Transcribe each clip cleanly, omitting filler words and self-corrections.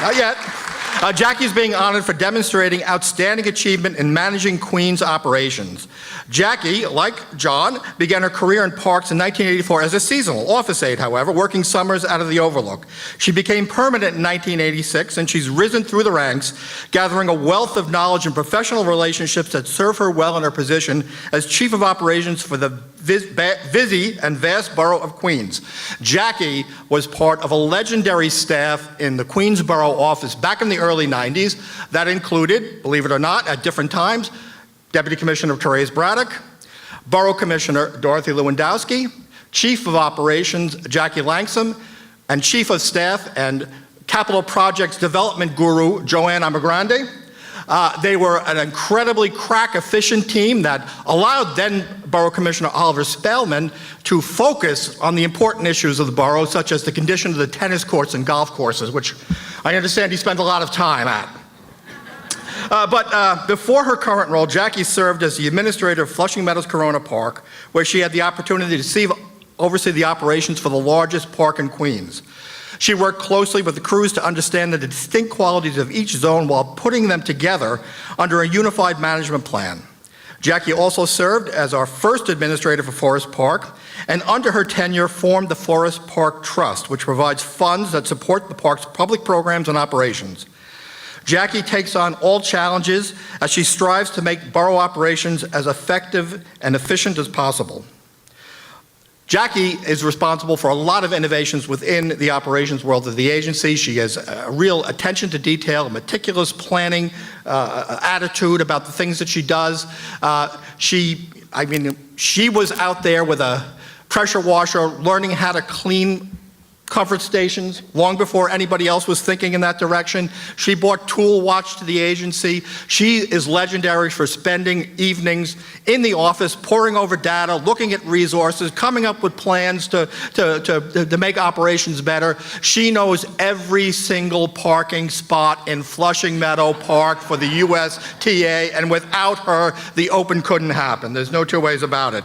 Not yet. Jackie's being honored for demonstrating outstanding achievement in managing Queens operations. Jackie, like John, began her career in parks in 1984 as a seasonal office aide, however, working summers out of the Overlook. She became permanent in 1986, and she's risen through the ranks, gathering a wealth of knowledge and professional relationships that serve her well in her position as Chief of Operations for the busy and vast borough of Queens. Jackie was part of a legendary staff in the Queensborough office back in the early 90s that included, believe it or not, at different times, Deputy Commissioner Therese Braddock, Borough Commissioner Dorothy Lewandowski, Chief of Operations Jackie Langsam, and Chief of Staff and Capital Projects Development Guru Joanne Amagrande. They were an incredibly crack-efficient team that allowed then Borough Commissioner Oliver Spellman to focus on the important issues of the borough, such as the condition of the tennis courts and golf courses, which I understand he spent a lot of time at. But before her current role, Jackie served as the administrator of Flushing Meadows Corona Park, where she had the opportunity to oversee the operations for the largest park in Queens. She worked closely with the crews to understand the distinct qualities of each zone while putting them together under a unified management plan. Jackie also served as our first administrator for Forest Park, and under her tenure formed the Forest Park Trust, which provides funds that support the park's public programs and operations. Jackie takes on all challenges as she strives to make borough operations as effective and efficient as possible. Jackie is responsible for a lot of innovations within the operations world of the agency. She has a real attention to detail, a meticulous planning attitude about the things that she does. She was out there with a pressure washer learning how to clean comfort stations long before anybody else was thinking in that direction. She brought Tool Watch to the agency. She is legendary for spending evenings in the office, poring over data, looking at resources, coming up with plans to make operations better. She knows every single parking spot in Flushing Meadow Park for the USTA, and without her, the Open couldn't happen. There's no two ways about it.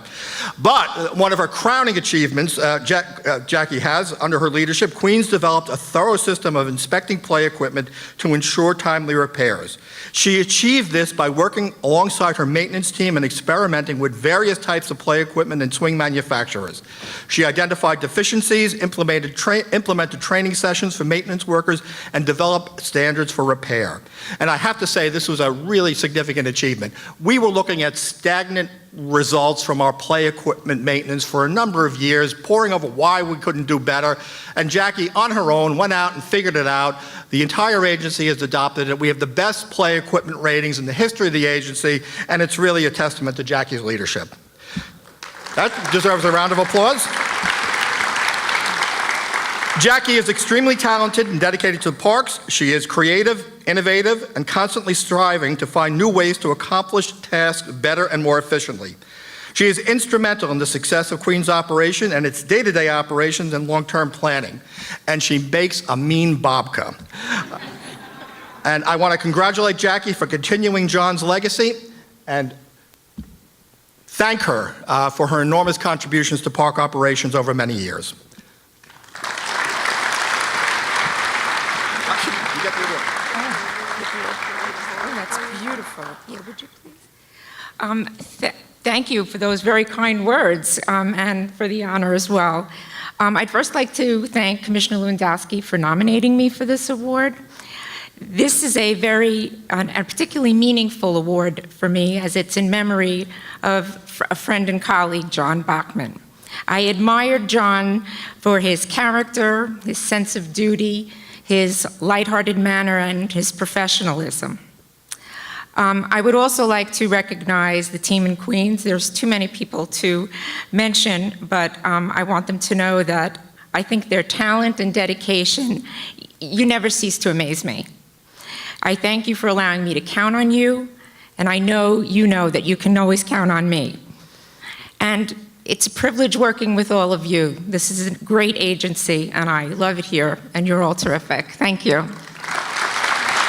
But one of her crowning achievements Jackie has under her leadership, Queens developed a thorough system of inspecting play equipment to ensure timely repairs. She achieved this by working alongside her maintenance team and experimenting with various types of play equipment and swing manufacturers. She identified deficiencies, implemented training sessions for maintenance workers, and developed standards for repair. And I have to say, this was a really significant achievement. We were looking at stagnant results from our play equipment maintenance for a number of years, poring over why we couldn't do better. And Jackie, on her own, went out and figured it out. The entire agency has adopted it. We have the best play equipment ratings in the history of the agency, and it's really a testament to Jackie's leadership. That deserves a round of applause. Jackie is extremely talented and dedicated to the parks. She is creative, innovative, and constantly striving to find new ways to accomplish tasks better and more efficiently. She is instrumental in the success of Queens operation and its day-to-day operations and long-term planning. And she bakes a mean babka. And I want to congratulate Jackie for continuing John's legacy and thank her for her enormous contributions to park operations over many years. Yeah, would you please? Thank you for those very kind words and for the honor as well. I'd first like to thank Commissioner Lewandowski for nominating me for this award. This is a particularly meaningful award for me, as it's in memory of a friend and colleague, John Bachman. I admired John for his character, his sense of duty, his lighthearted manner, and his professionalism. I would also like to recognize the team in Queens. There's too many people to mention, but I want them to know that I think their talent and dedication, you never cease to amaze me. I thank you for allowing me to count on you, and I know you know that you can always count on me. And it's a privilege working with all of you. This is a great agency, and I love it here, and you're all terrific. Thank you.